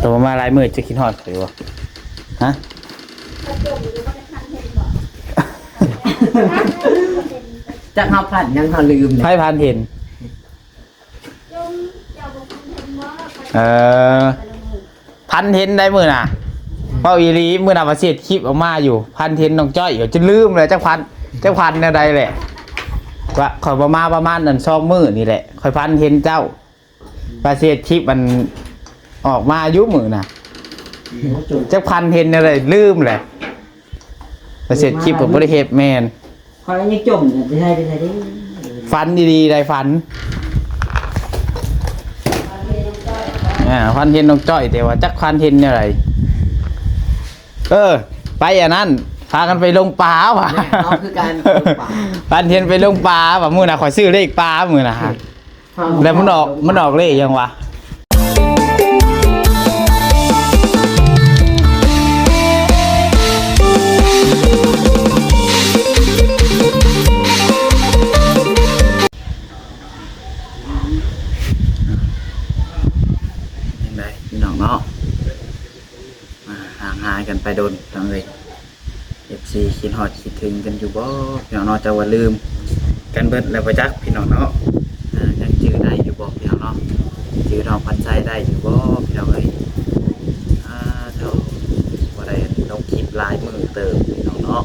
ตัวมาลายมือจะคิดฮอดหรือวะฮะจะเฮาผ่านยังเฮาลืม ไพ่พันเห็นพันเห็นได้มือน่ะเป้าอีรีมือน่ะประเสริฐคลิปออกมาอยู่พันเห็นน้องจ้อยเดี๋ยวจะลืมเลยเจ้าพันแนวใดแหละว่าขอยประมาณนั่น2 มื้อนี่แหละคอยพันเห็นเจ้าประเสริฐคลิปมันออกมายุมือน่ะเจ้าพันเห็นอะไรลืมเลยประเสริฐคลิปผมบริเฮปแมนคอยยังจมจะให้ได้ ฟันดีๆได้ฟันฟันเห็นน้องจ้อยแต่ว่าจักฟันเห็นอะไรไปอันนั้นพากันไปลงปลาว่ะคือการฟันเห็นไปลงปลาว่ะมื้อน่ะขอยซื้อเลขปลามื้อน่ะฮะแล้วมันออกเลขยังวะพี่น้องเนาะห่างหายกันไปโดนจังเลย FC คิดฮอดคิดถึงกันอยู่บ่พี่น้องเนาะจะว่าลืมกันเบิดแล้วบ่จักพี่น้องเนาะยังจื้อได้อยู่บ่พี่น้องเนาะจื้อน้องพันใจได้อยู่บ่พี่น้องเอ้ยเท่าบ่ได้ลงคลิปหลายมื้อเติมพี่น้องเนาะ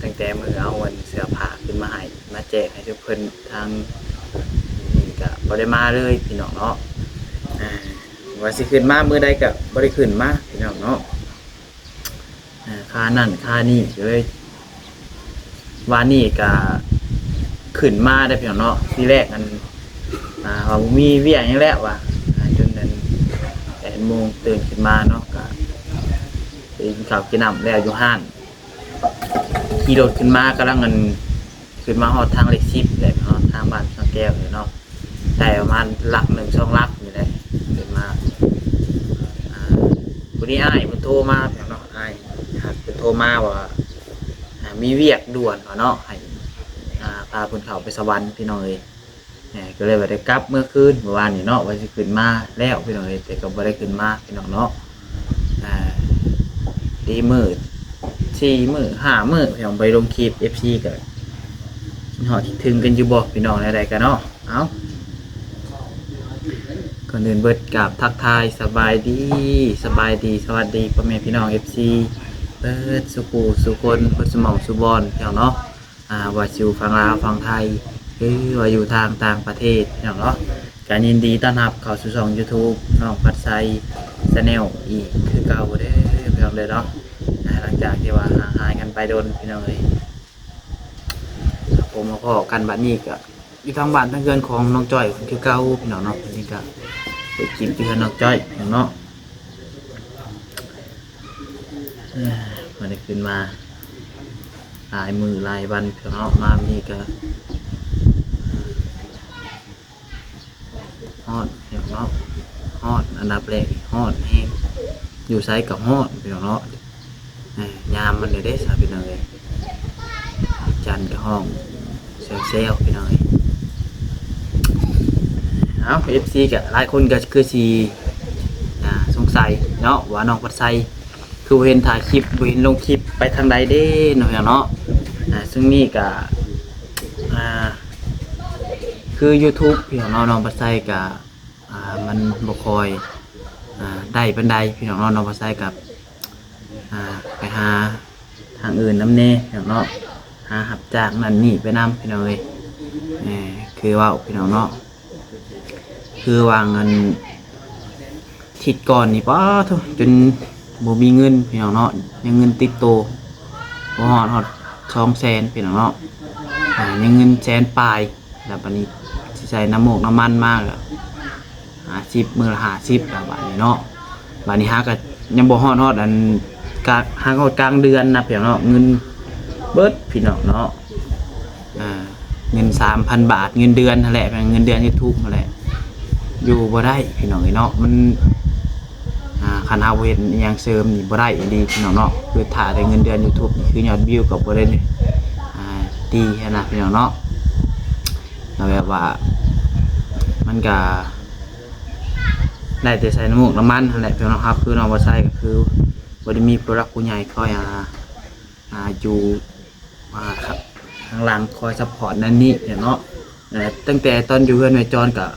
ตั้งแต่มื้อเอาวันเสื้อผ้าขึ้นมาให้มาแจกให้ทุกเพิ่นทางนี่ก็บ่ได้มาเลยพี่น้องเนาะว่าสิขึ้นมามื้อใดก็บ่ได้ขึ้นมาพี่น้องเนาะค่านั่นค่านี่เลยว่านี่ก็ขึ้นมาได้พี่น้องเนาะทีแรกกันว่ามีเวียกอย่างแล้วว่ะจนนั้น8 โมงตื่นขึ้นมาเนาะก็กินข้าวกินน้ำแล้วอยู่ห้านขี่รถขึ้นมากำลังเงินขึ้นมาฮอดทางเลข10เลยเนาะทางบ้านทางแก้วเลยเนาะแต่ประมาณหลัก1 2 หลักนี่แหละขึ้นมาวันนี้อ้ายมันโทรมาพี่น้องอ้ายเป็นโทรมาว่ามีเวียกด่วนเนาะให้พาคนเขาไปสวรรค์พี่น้องเลยก็เลยไปได้กลับเมื่อคืนเมื่อวานนี่เนาะว่าจะขึ้นมาแล้วพี่น้องเลยแต่ก็ไม่ได้ขึ้นมาพี่น้องเนาะดีมืด4 มื้อ5 มื้อพี่น้องไปลงคลิป FC กันหอดถึงกันอยู่บอกพี่น้องอะไรกันเนาะเอาก่อนอื่นเบิดกับทักทายสบายดีสวัสดีพ่อแม่พี่น้อง FC เปิดสุขสุคนเปิดสมองสุบอลพี่น้องเนาะว่าอยู่ฝั่งลาวฝั่งไทยว่าอยู่ทางต่างประเทศพี่น้องเนาะการยินดีต้อนรับเข้าสู่ช่อง YouTube น้องพัดไซชาแนลอีกคือเก่าเด้อพี่น้องเลยเนาะหลังจากที่ว่าห่างหายกันไปโดนพี่น้องเลยผมมาพอกันบัดนี้ก็อยู่ทางบ้านทางเรือนของน้องจ้อยคือเก่าพี่น้องเนาะนี่ก็ไปกินที่น้องจ้อยพี่น้องเนาะมาได้ขึ้นมาลายมือลายวันพี่น้องมานี่ก็ฮอดพี่น้องฮอดอันดับแรกฮอดแห้งอยู่ไซกับฮอดพี่น้องเนาะยามมันเลยได้สาพี่น้องเลยจันกับห้องเซลพี่น้องเอาFC กับหลายคนก็คือสีสงสัยเนาะว่าน้องพัดไซคือเห็นถ่ายคลิปเห็นลงคลิปไปทางใดเด้เนาะซึ่งนี่ก็คือ YouTube พี่น้องพัดไซกับมันบ่คอยได้บันไดพี่น้องพัดไซกับไปหาทางอื่นน้ำเน่พี่น้องเนาะหาหับจากนั่นนี่ไปนำพี่น้องเลยคือว่าพี่น้องเนาะคือวางเงินทิดก่อนนี่ป้าทุจนบ่มีเงินพี่น้องเนาะยังเงินติดโตบ่ฮอด200,000พี่น้องเนาะยังเงิน100,000ปลายแล้วบัดนี้สิใช้น้ำมูกน้ำมันมากอ่ะ50มื้อละ50แล้วบัดนี้เนาะบัดนี้หาก็ยังบ่ฮอดอันหาฮอดกลางเดือนนะพี่น้องเนาะเงินเบิดพี่น้องเนาะเงิน 3,000 บาทเงินเดือนนั่นแหละเงินเดือน YouTube นั่นแหละอยู่บ่ได้พี่น้องเนาะมันคันเฮาเฮ็ดอีหยังเสริมนี่บ่ได้ดีพี่น้องเนาะคือถ้าได้เงินเดือน YouTube นี่คือยอดวิวก็บ่ได้ดีขนาดพี่น้องเนาะแล้วแบบว่ามันก็ ได้แต่ใส่น้ำมูกน้ำมันนั่นแหละพี่น้องครับคือน้องบ่ใส่ก็คือบ่ได้มีผู้รักผู้ใหญ่คอยอยู่ครับข้างหลังคอยซัพพอร์ตนั่นนี่เนาะตั้งแต่ตอนอยู่เพื่อนแม่จอนก็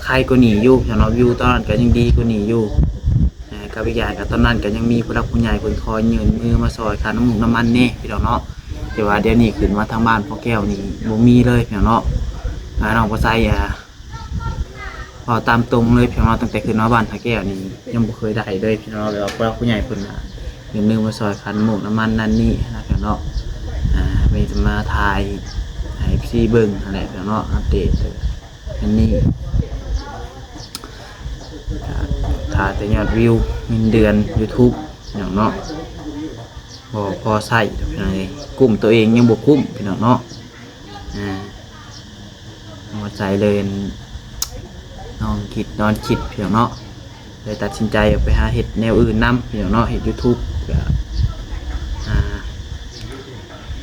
ใครก็หนีอยู่เนาะวิวตอนนั้นก็ยังดีกว่าหนีอยู่กับอีกอย่างก็ตอนนั้นก็ยังมีผู้รักผู้ใหญ่คนคอยยืนมือมาซอยค่าน้ำมูกน้ำมันนี่พี่น้องเนาะแต่ว่าเดี๋ยวนี้ขึ้นมาทางบ้านพ่อแก้วนี่บ่มีเลยพี่น้องเนาะน้องบ่ใส่พอตามตรงเลยพี่น้องตั้งแต่ขึ้นมาบ้านพ่อแก้วนี่ยังบ่เคยได้เลยพี่น้องแบบว่าผู้รักผู้ใหญ่เพิ่นยืนมือมาซอยค่าน้ำมูกน้ำมันนั่นนี่นะพี่น้องเนาะไม่จะมาถ่ายให้พี่เบิ่งอะไรพี่น้องเนาะอัปเดตอันนี้ถ่ายแต่ยอดวิวเงินเดือน YouTube พี่น้องเนาะพอใส่พี่น้องเลยกุ้มตัวเองยังบวกกุ้มพี่น้องเนาะมาใส่เลยนอนคิดพี่น้องเนาะเลยตัดสินใจออกไปหาเห็ดแนวอื่นนำพี่น้องเนาะเห็ด YouTube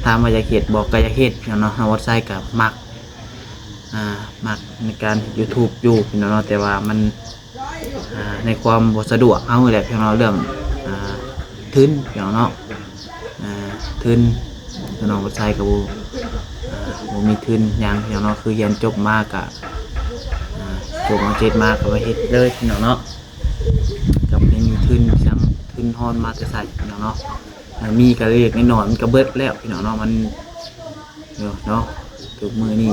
ถ้ามาจากเห็ดบอกก็จะเห็ดพี่น้องเนาะวัดไซกับมักในการ YouTube อยู่พี่น้องเนาะแต่ว่ามันในความบ่สะดวกเอาแหละพี่น้องเรื่องทุนพี่น้องเนาะทุนพี่น้องวัดไซกับบ่มีทุนยังพี่น้องเนาะคือเรียนจบมากกะจบมา7มาก็ไปเฮ็ดเลยพี่น้องเนาะกับไม่มีทุนสั่งทุนฮอนมาจะใส่พี่น้องเนาะมีกระเรียกนิดหน่อยมันกระเบิดแล้วพี่น้องเนาะมันเนาะทุกมือนี่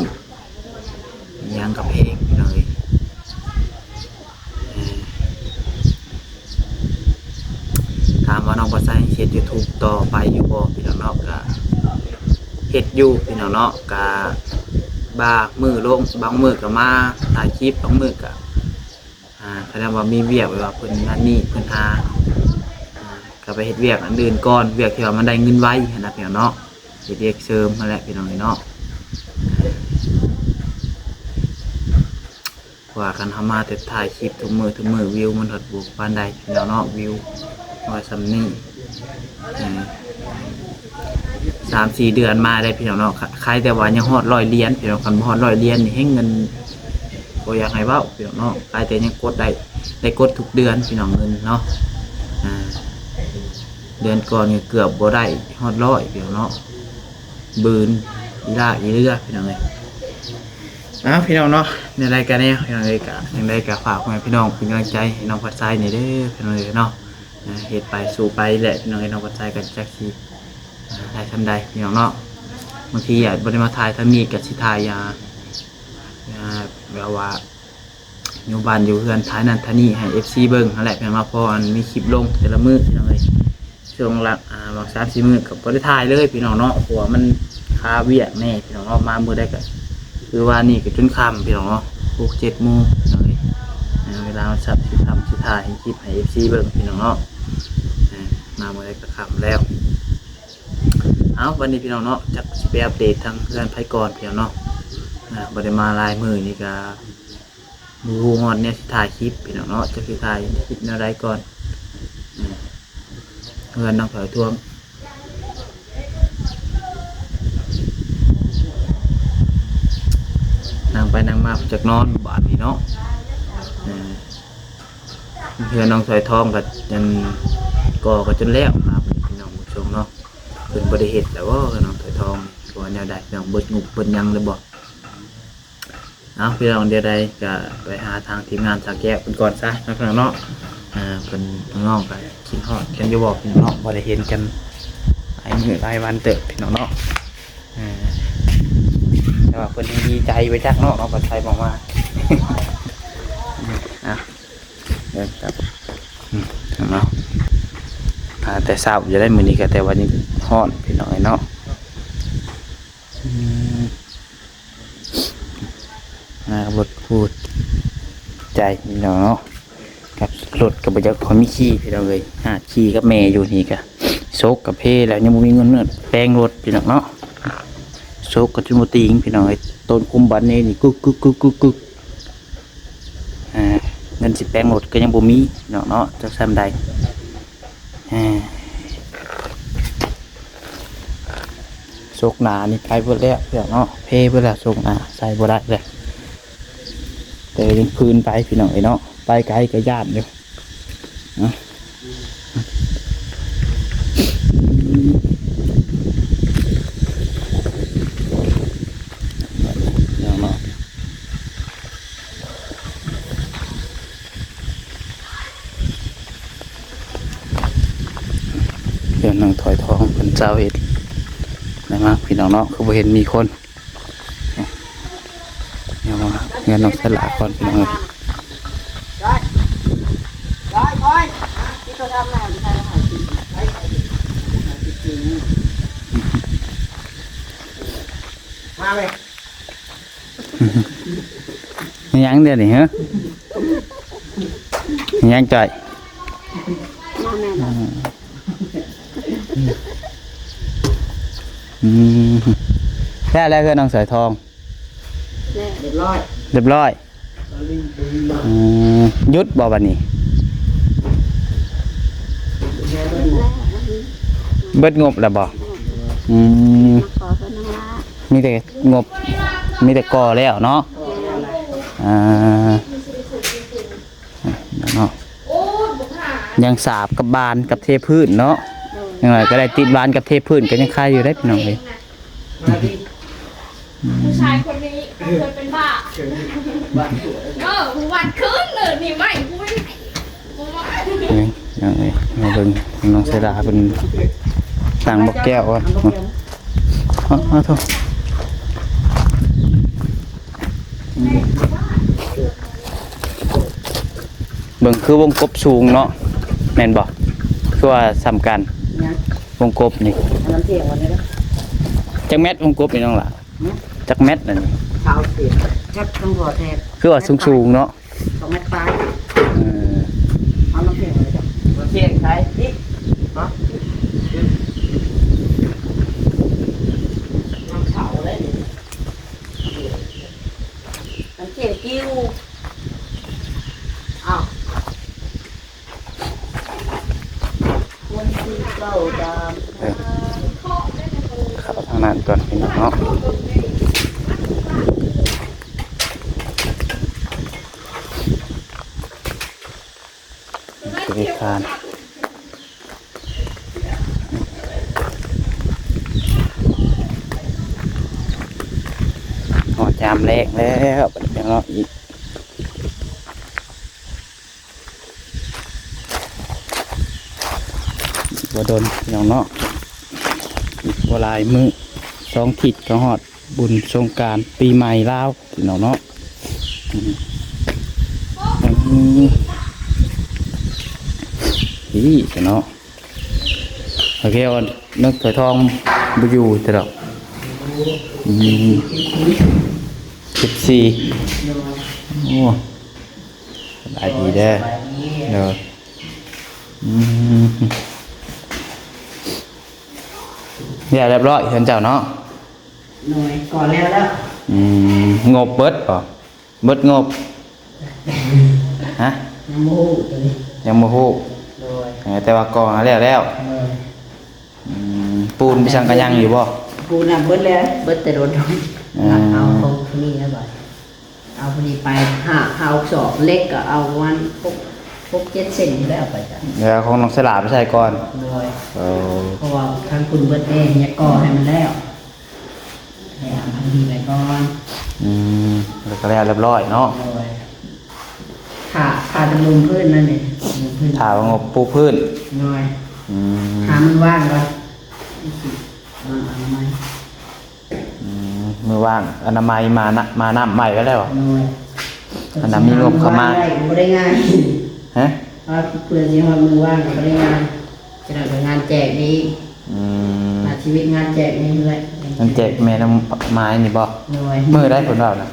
ยังกับเพลงพี่น้องเลยถามว่าน้องภาษาเฮ็ด YouTube ต่อไปอยู่บ่พี่น้องเนาะก็เฮ็ดอยู่พี่น้องเนาะก็บางมือลงบางมือก็มาถ่ายคลิปบางมือก็แสดงว่ามีเวียกไว้ว่าเพิ่นนั่นนี่เพิ่นก็ไปเฮ็ดเวียกอันอื่นก่อนเวียกที่ว่ามันได้เงินไวนะพี่น้องเนาะเฮ็ดเวียกเสริมมาแหละพี่น้องเนาะว่ากันทำมาแต่ถ่ายคลิปทุกมือวิวมันถดบวกปานใดพี่น้องเนาะวิวว่าซัมนี่3-4 เดือนมาได้พี่น้องเนาะใครแต่ว่ายังฮอด100 เหรียญพี่น้องคันบ่ฮอด100 เหรียญนี่ให้เงินบ่อยากให้เว้าพี่น้องเนาะใครแต่ยังกดได้กดทุกเดือนพี่น้องเงินเนาะเดือนก่อนเกือบบ่ได้ฮอด100พี่น้องเนาะบืนอีลากอีเรือพี่น้องเลยพี่น้องเนาะในรายการนี้พี่น้องเลยกะยังได้กะฝากให้พี่น้องเป็นกำลังใจให้น้องพัดไซนี่เด้อพี่น้องเลยเนาะเหตุไปสู่ไปแหละพี่น้องน้องพัดไซกันจักทีได้ทำใดพี่น้องเนาะบางทีอยากบริมาถ่ายทั้งนี้กับสิถ่ายแบบว่าอยู่บ้านอยู่เพื่อนท้ายนั้นท่านี่ให้ FC เบิ้งนั่นแหละพี่น้องมาพอมีคลิปลงแต่ละมื้อพี่น้องเลยช่วงหลังบาง3-4 มื้อกับบริถ่ายเลยพี่น้องเนาะหัวมันคาเวียกแน่พี่น้องเนาะมามื้อได้ก็คือว่านี่ก็จนค่ำพี่น้องเนาะ6-7 โมงเลยเวลาเราสับสิทำสิถ่ายให้คลิปให้ FC เบิ้งพี่น้องเนาะมามื้อได้ก็ค่ำแล้ววันนี้พี่น้องเนาะจะไปอัปเดตทางเพื่อนไพ่ก่อนพี่น้องเนาะบริมาลายมือนี่ก็ดูงอนเนี่ยสิถ่ายคลิปพี่น้องเนาะจะถ่ายคลิปอะไรก่อนเพื่อนน้องเผยทวงนั่งไปนั่งมาจากนอนบาดนี่เนาะเพื่อนน้องสายทองกับจนก่อกับจนแล้วมาพี่น้องผู้ชมเนาะเป็นบริเหตุแล้วว่าน้องถอยทองตัวแนวใดน้องเบิดงุบเบิดยังเลยบอกพี่น้องเดี๋ยวใดก็ไปหาทางทีมงานสาแก้วเป็นก่อนซะนะพี่น้องเนาะเป็นน้องๆกันคิดฮอดกันจะบอกพี่น้องเนาะบริเห็นกันไอ้มือไอ้วันเติบพี่น้องเนาะแต่ว่าคนดีใจไปจักเนาะน้องปัดไทยบอกว่าเดินครับเนาะแต่เศร้าจะได้มือนี้ก็แต่วันนี้ฮ้อนพี่น้องเนาะบทพูดใจพี่น้องเนาะกับรถกับบรรยากาศพอมีขี้พี่น้องเลยขี้กับแม่อยู่นี่กะโซกกับเพแล้วยังมีเงินแปลงรถพี่น้องเนาะโซกกับจุโมติงพี่น้องต้นคุมบันนี่กึกเงินสิแปลงรถก็ยังบ่มีเนาะจะทำใดโซกหนานี่ใกล้เบิดแล้วเนาะเพเบิดแล้วโซกหนาใส่บ่ได้เลย แต่ยังพื้นไปพี่น้องไอ้เนาะไปไกลก็ย่านอยู่เนาะเดี๋ยวนั่งถอยท้องเป็นเจ้าเห็ดนะครับพี่น้องเนาะคือบ่เห็นมีคนเดี๋ยวมาเงินน้องสลาก่อนพี่น้อง ที่เขาทำอะไรที่ใครมาหากินไว้มาเลย ยังเดี๋ยวนี้ฮะยังจ่อยแล้วอะไรคือน้องสายทอง เรียบร้อย เรียบร้อยยุดบ่บันนี้เบิดงบแล้วบ่มีแต่งบมีแต่ก่อแล้วเนาะเนาะยังสาบกับบานกับเทพื้นเนาะยังไงก็ได้ติดบานกับเทพื้นก็ยังคายอยู่ได้พี่น้องเลย ผู้ชายคนนี้เคยเป็นบ้าวันคืนเลยนี่ไม่กูไม่ยังไงมาเบิ่งน้องเสดาเป็นต่างบอกแก้วก่อนเอาโทษเบิ่งคือวงกบสูงเนาะแม่นบ่คือว่าสำคัญวงกบนี่ น้ำเสียงวันนี้นะ จักแมตรวงกบนี่น้องล่ะจักแมตรนั่นนี่ เท้าเสียงแทบต้องหัวแทบ คือว่าสูงๆเนาะ 2 เมตรปลายเอาน้ำเสียงเลยจ้ะน้ำเสียงใช้ดิเนาะน้ำเฉาเลยน้ำเสียงกิ้วอ้าวคนที่เก้าดาม เข้าทางนั้นก่อนพี่น้องเนาะบริการหอดยามแรกแล้วเดี๋ยวเนาะอีกบ่โดนพี่น้องเนาะอีกบ่หลายมื้อ2 ทิศก็ฮอดบุญสงกรานต์ปีใหม่ลาวพี่น้องเนาะนี่เนาะโอเควันนึกถอยทองบุยูตลอด14โอ้หลายดีเด้อเนาะเรียบร้อยเห็นเจ้าเนาะ หน่วยก่อนแล้ว งบเบิดป่ะเบิดงบฮะ น้ำมูกตัวนี้ ยังบ่ฮู้ โดย แต่ว่าก่อแล้วปูนไปสั่งกันยังอยู่บ่ กูนำเบิดแล้วเบิดแต่รถเอาคนนี้แล้วบ่เอาคนนี้ไปเอาสอบเล็กก็เอาวัน6-7 เซนที่แล้วไปจ้ะ เดี๋ยวของน้องสลาไปใส่ก่อน โดย เออ เพราะว่าทางคุณเบิดเองเนี่ยก่อให้มันแล้วให้เอาทำดีไปก่อน แล้วก็แล้วเรียบร้อยเนาะ โดยขาดลุมพื้นนั่นเองลุมพื้น ถามว่างบปูพื้น โดยหามันว่างก่อนเอาไหม มือว่างอนามัยมาน้ำใหม่ก็ได้บ่ โดย อันนั้นมีงบเข้ามา ไม่ได้ง่าย ฮะ เพราะเพื่อนที่ว่ามือว่างไม่ได้งานจะทำงานแจกนี้ชีวิตงานแจกนี่เลย มันแจกแม่น้ำไม้นี่บ่ โดย มือได้ผลเปล่านะ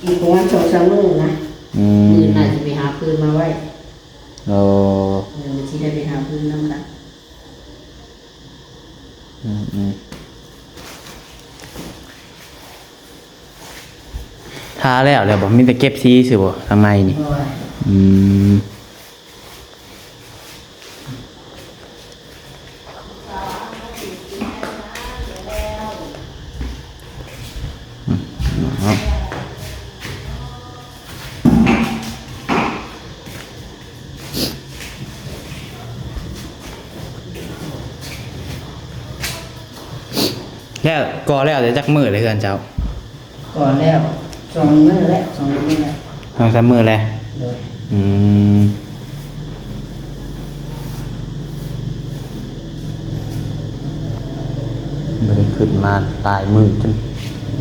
อีกประมาณ2-3 มื้อนะมือน่าจะไปหาปืนมาไว้ โอ้ เดี๋ยวที่ได้ไปหาปืนน้ำละ ทาแล้วบ่มีแต่เก็บซีสิบ่ข้างในนี่ โดย เ แล้วก่อแล้วจะจักมื้อเลยเฮือนเจ้า ก่อนแล้ว2 มื้อแล้ว2 มื้อแล้ว 2-3มื้อแล้ว โดย อืมบ่ได้ขึ้นมาหลายมื้อจน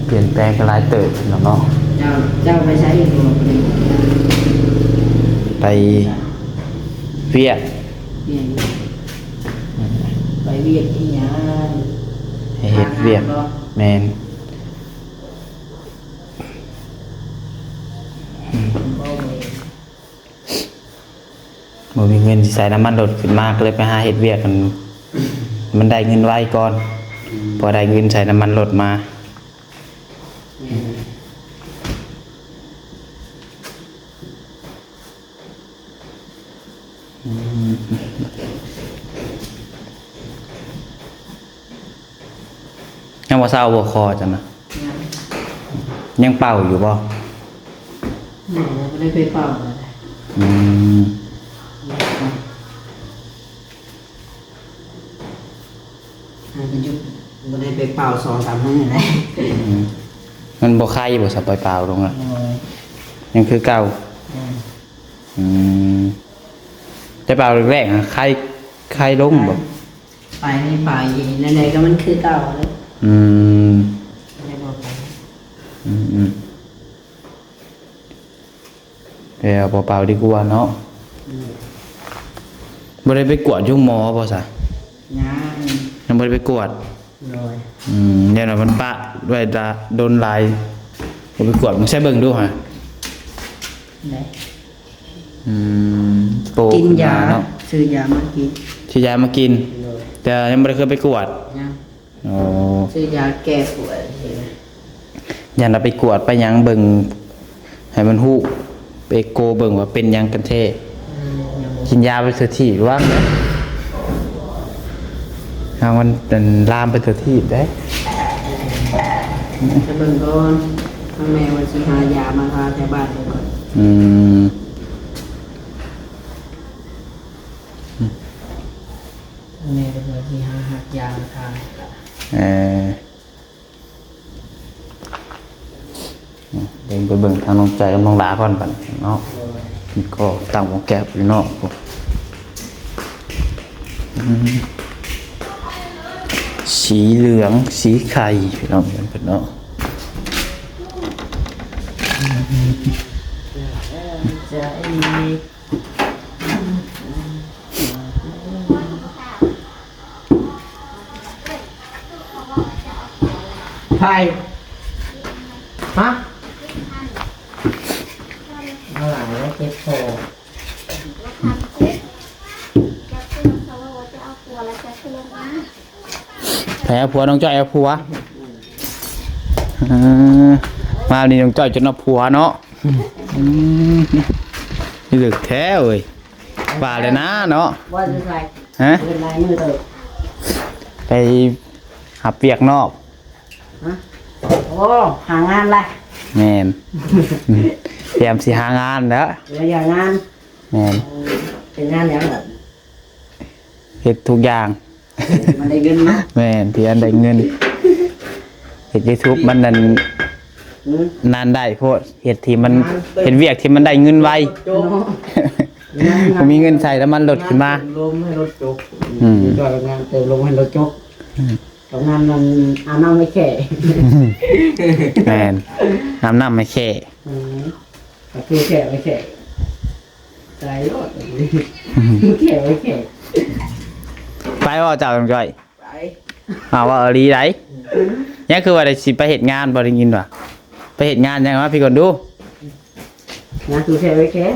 เปลี่ยนแปลงไปหลายเติบเนาะ เจ้าไปใช้อยู่บ่นี่ ไปเวียด เวียนไปเวียนที่หยัง ให้เฮ็ดเวียดแม่น บ่มีเงินสิใส่น้ำมันรถขึ้นมาก็เลยไปหาเฮ็ดเวียกกัน มันได้เงินไว้ก่อน พอได้เงินใส่น้ำมันรถมายังบ่เศร้าบ่คอจังนะยังเป่าอยู่บ่ นี่ไม่ได้ไปเป่าเลย อืม เป็นยุคไม่ได้ไปเป่า2-3 มื้อเลย มันบ่ไข่บ่สับปล่อยเปล่าลงอ่ะยังคือเก่าอืมแต่เปล่าแรกๆอะไข่ลงบ่ ไปนี่ไปนั่นใดก็มันคือเก่าเลย อืม ไม่ได้บอกไป อืมเดี๋ยวเปล่าๆดีกว่าเนาะบ่ได้ไปกวดยุ่งหมอบ่ซะ ยังบ่ได้ไปกวด โดย เนี่ยน่ะมันปะด้วยตาโดนลายบ่ไปกวดมึงใช้เบิ่งดูฮะ ได้ โปร กินยา ขึ้มเนาะ ซื้อยามากิน ที่ยามากิน โดย แต่ยังบ่ได้เคยไปกวด นะ อ๋อ ซื้อยาแก้ปวดเห็นไหม ยันเราไปกวดไปหยังเบิ่งให้มันฮู้ไปโกเบิ่งว่าเป็นหยังกันแท้ ยังบ่ กินยาไปเถอะที่ว่าทางมันเป็นลามไปเถอะที่ได้ จะเบิ่งก่อนพ่อแม่ว่าสิหายามาทาแถวบ้านเดี๋ยวก่อน อืม พ่อแม่ก็ว่าสิหาหักยามาทา เออเดินไปเบิ่งทางน้องใจกับน้องหลาก่อนบัดเนาะนี่ก็ตั้งวงแก้วอยู่เนาะสีเหลืองสีไข่พี่น้องเพิ่นเนาะ ใจไผ่ฮะเอาหลังแล้วเจ็บคอ แผลผัวน้องจ้อยเอาผัวมานี่น้องจ้อยจนเอาผัวเนาะนี่ลึกแท้เว้ยป่าเลยนะเนาะ ว่าจะใส่ ฮะ เป็นลายมือเติบ ไปหับเปียกนอก ฮะโอ้หางานอะไร แมนเตรียมสิหางานแล้ว เหลืออย่างงาน แมน เป็นงานอย่างแบบ เฮ็ดทุกอย่าง มันได้เงินเนาะ แมนที่อันได้เงินเฮ็ด YouTube มันนั่น อืม นานได้โพดเฮ็ดที่มันเฮ็ดเวียกที่มันได้เงินไว โจ๊ก ผมมีเงินใส่แล้วมันลดขึ้นมา เติลมให้รถจก อืม ก็งานเติมลมให้รถจกทำงานมันอาน้ำไม่แข่ แมนน้ำไม่แค่ ก็คือแข่ไม่แข่ใจรอดแข่ไม่แข่ ไปว่าเจ้าจังจ้อย ไป ว่าดีไรเนี่ยคือว่าได้สิไปเฮ็ดงานบ่ได้ยินว่ะไปเฮ็ดงานยังวะพี่ก่อนดู งานคือแข่ไม่แข่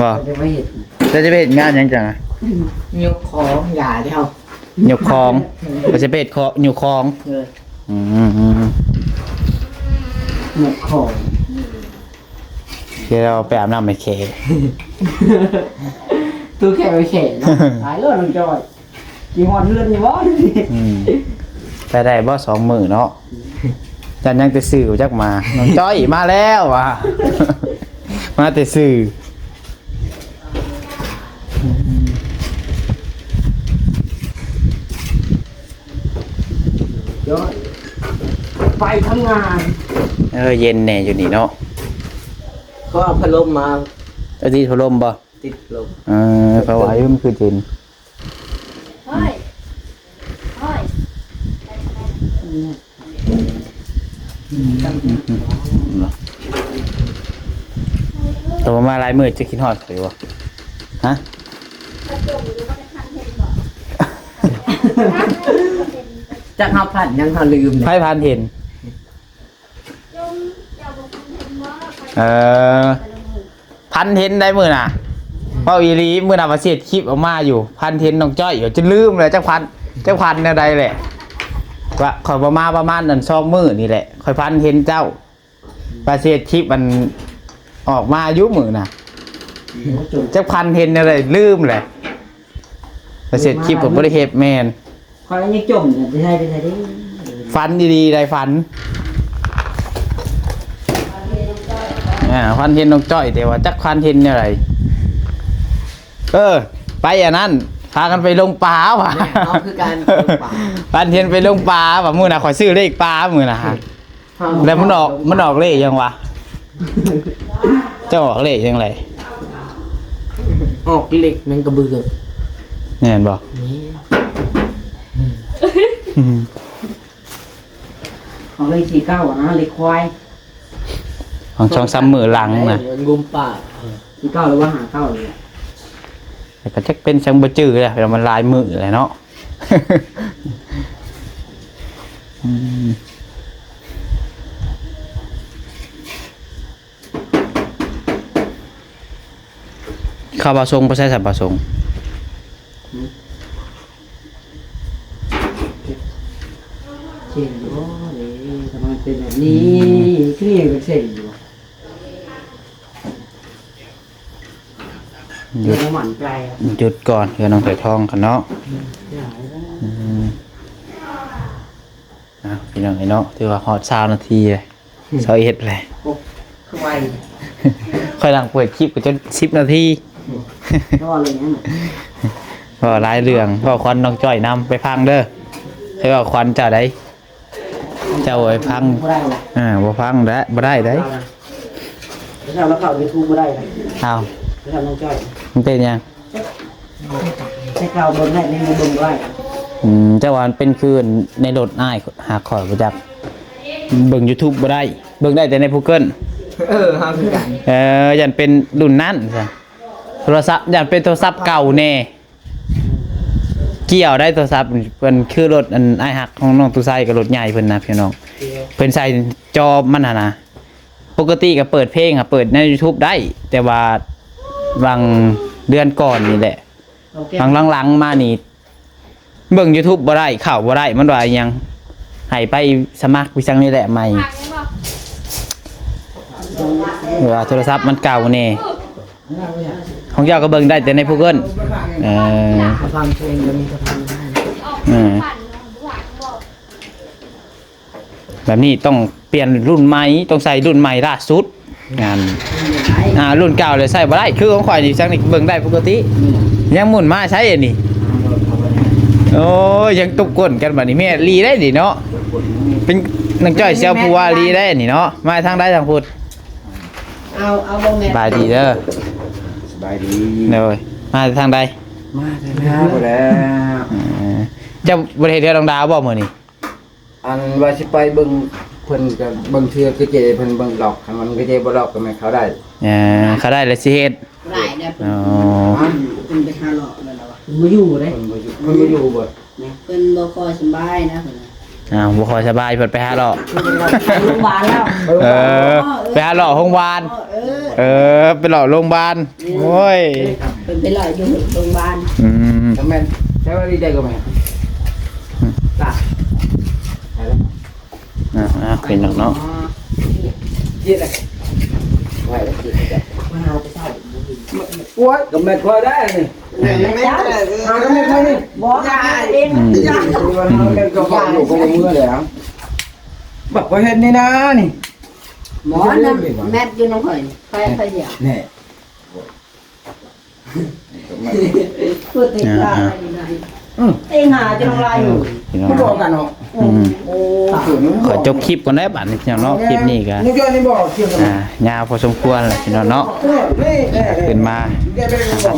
ว่า จะไม่เห็น จะไปเฮ็ดงานยังจังอะ ยกของอย่าเดียวย กคองบ่จะไปเฮ็ดยกคอง เออ อืม ยกของ เดี๋ยวเราไปอาบน้ำให้แข ตัวแข่ไม่แข่นะหายเลยน้องจอยกี่หอดเลื่อนอยู่วะ ไปได้บ่2 มื้อเนาะจันยังแต่ซื้อจักมาน้องจ้อยมาแล้วว่ะ มาแต่ซื้อ จอย ไปทำงาน เย็นแน่อยู่นี่เนาะ ก็เอาพัดลมมา เอาที่พัดลมบ่ ติดลม เพราะว่าอยู่มันคือเย็น เฮ้ยเฮ้ย ตัวมาลายมือจะคิดฮอดหรือวะฮะ จักเฮาพัดยังเฮาลืม ไพ่พันเห็น ยมอย่าบอกพันเห็นว่า พันเห็นได้มือน่ะเพราะอีรีมือน่ะมาเสียดคลิปออกมาอยู่พันเห็นน้องจ้อยอยู่จะลืมเลยเจ้าพันเนี่ยใดแหละว่าขอยประมาณนั่น2 มื้อนี่แหละขอยพันเห็นเจ้าประเสียดคลิปมันออกมายุมือน่ะเจ้าพันเห็นอะไรลืมเลยประเสียดคลิปกับบริเฮปแมน คอยยังจมเนี่ยไปใช่ดิ ฟันดีๆได้ฟันฟันเห็นน้องจ้อยแต่ว่าจักฟันเห็นอะไรไปอันนั้นพากันไปลงปลาว่ะ เอาคือการ ฟันเห็นไปลงปลาว่ะมือน่ะขอยซื้อเลขปลามือน่ะฮะแล้วมันออกเลขยังวะเจ้าออกเลขยังไง ออกเหล็กมันกระเบือ เนี่ยเห็นบ่ ของเลย49นะเหล็กควาย ของช่องซ้ำมือหลังน่ะ งุมป่า49หรือว่า59เลย แต่ก็จักเป็นช่างบ่จื้อแหละเดี๋ยวมันลายมือแหละเนาะ ข้าวบะทรงบ่ใช่สับบะทรง เช่นโอ้ยทำไมเป็นแบบนี้คือยังเป็นเส้นอยู่หยุดหมั่นไกลอ่ะ หยุดก่อนเดี๋ยวน้องใส่ทองกันเนาะพี่น้องไอ้เนาะถือว่าฮอด20 นาทีเลย21เลย คือไว ค่อยหลังเปิดคลิปก็จน10 นาที ก็เลยนั่น ก็หลายเรื่องก็ควันน้องจ้อยนำไปพังเด้อให้ว่าควันเจ้าได้เจ้าไอ้พัง ไม่ได้เลย บ่พังได้บ่ได้ได้ แล้วเราเข้ายูทูบไม่ได้เลย อ้าว แล้วน้องจ้อย มันเป็นยัง ใช้เราบนได้ในบนได้ เจ้าว่ามันเป็นคืนในรถอ้ายหาข่อยบ่จักเบิ่ง YouTube บ่ได้เบิ่งได้แต่ใน Google ห้ามคือกัน ยันเป็นรุ่นนั้นซะโทรศัพท์ยันเป็นโทรศัพท์เก่าแน่เกี่ยวได้โทรศัพท์เพิ่นคือรถอันอ้ายหักของน้องตุไซกับรถใหญ่เพิ่นนะพี่น้องเพิ่นใส่จอมันน่ะนะปกติก็เปิดเพลงเปิดใน YouTube ได้ แต่ว่าบางเดือนก่อนนี่แหละบางหลังๆมานี่เบิ่ง YouTube บ่ได้เข้าบ่ได้มันว่าอิหยังให้ไปสมัครวิจังนี่แหละใหม่ ผักยังบอก หรือว่าโทรศัพท์มันเก่าแน่ของเจ้าก็เบิ่งได้แต่ใน Google ฟังเพลงก็มีกระพันได้ ออกผันหวานบอก แบบนี้ต้องเปลี่ยนรุ่นใหม่ต้องใส่รุ่นใหม่ล่าสุดงานรุ่นเก่าเลยใส่บ่ได้คือของข่อยนี่จังนี่เบิ่งได้ปกติยังหมุนมาใช้อันนี้โอ้ยยังตุกก้นกันบัดนี้แม่ลีได้ดิเนาะเป็นนังจ้อยเสียวผู้ว่าลีได้นี่เนาะมาทางใดทางพุทธ เอาโมเมนต์ บายดีเด้อ สบายดี เด้อมาทางใด มาแล้ว เจ้าบ่ได้เฮ็ดเรื่องดาวบ่มื้อนี้ อันว่าสิไปเบิ่งเพิ่นก็เบิ่งเทื่อคือเจเพิ่นเบิ่งหลอกคันมันก็เจบ่หลอกก็แม่นเขาได้ เขาได้แล้วสิเฮ็ด ได้เนี่ย อ๋อ เป็นไปหาหลอกเลยนะวะมาอยู่ได้ เพิ่นบ่อยู่เพิ่นบ่อยู่บ่ เป็นบ่คอยสบายนะ บ่ค่อยสบายเพิ่นไปหาเลาะ โรงพยาบาลแล้ว ไปหาเลาะโรงพยาบาลไปเลาะโรงพยาบาลโอ้ย เป็นไปหลอยอยู่โรงพยาบาล ถ้าแม่นใช่ว่าดีใจก็แม่น จ้ะ เป็นเนาะ เฮ็ดอะไรไว้แล้วสิจ้ะ มาเอาไปใส่ โอ้ยก็แม่นคอยได้นี่ ไม่ได้ เอาก็แม่นคอยนี่ บอกเอง ว่าเอาแม่นก็ฟังอยู่ก็บ่เมื่อแล้วบักบ่เฮ็ดนี่นะนี่ หมอนะแมทอยู่น้องข่อยไปไปเดียว นี่ พูดติดตาอยู่ไหนเต็งหาจะลงลายอยู่ พี่น้อ บ่ ง บอกกันเนาะ ขอจบคลิปก่อนได้บัดนี้พี่น้องเนาะคลิปนี้ก็ นี่ก็นี่บอกเกี่ยวกับ ยาวพอสมควรแหละพี่น้องเนาะขึ้นมา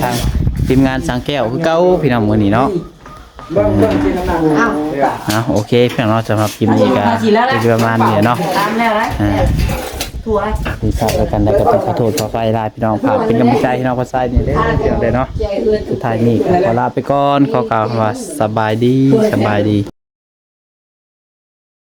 ทางทีมงานสังแก้วคือเก่าพี่น้องมื้อนี้เนาะ เบิ่งกินน้ำหนัก โอเคพี่น้องเนาะสำหรับคลิปนี้ก็เป็นประมาณนี้เนาะ ตามแล้วนะถั่ว ดีครับแล้วกันแล้วก็ต้องขอโทษขอไฟลาพี่น้องฝากเป็นกำลังใจให้น้องพอไซนี่เด้อพี่น้องเด้อเนาะสุดท้ายนี้ก็ขอลาไปก่อนขอกล่าวคำว่าสบายดี